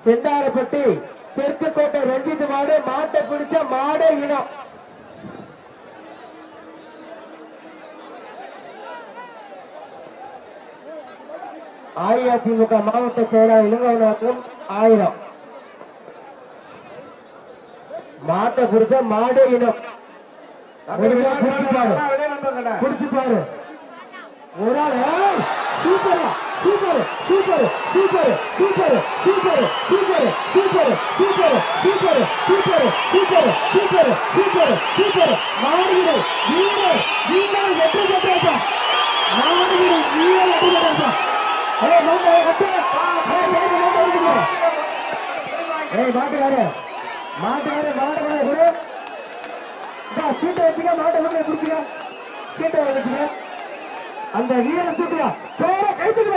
செந்தாரப்பட்டி தெற்கு கோட்டை ரஞ்சித் மாடு மாட்டை பிடிச்ச மாடே இனம். அஇஅதிமுக மாவட்ட செயலாளர் இளங்கவனாக்கும் 1000. மாட்டை பிடிச்ச மாடே இனம். பிடிச்சு பாரு ஒரு ஆள். Super super super super super super super super super super super super super super super மாடுகள் வீரர் வீரர் வெற்றி பெற்றாச்சா. மாடுகள் வீரர் வெற்றி பெற்றாச்சா. மாட்டுக்காரு மாட்டுக்காரு மாட்டுக்காரு சீட்டை வச்சுக்க மாட்டை பிடிச்சிக்க சீட்டை வச்சுக்க அந்த வீரனை தூக்குறா. கைத்துக்கு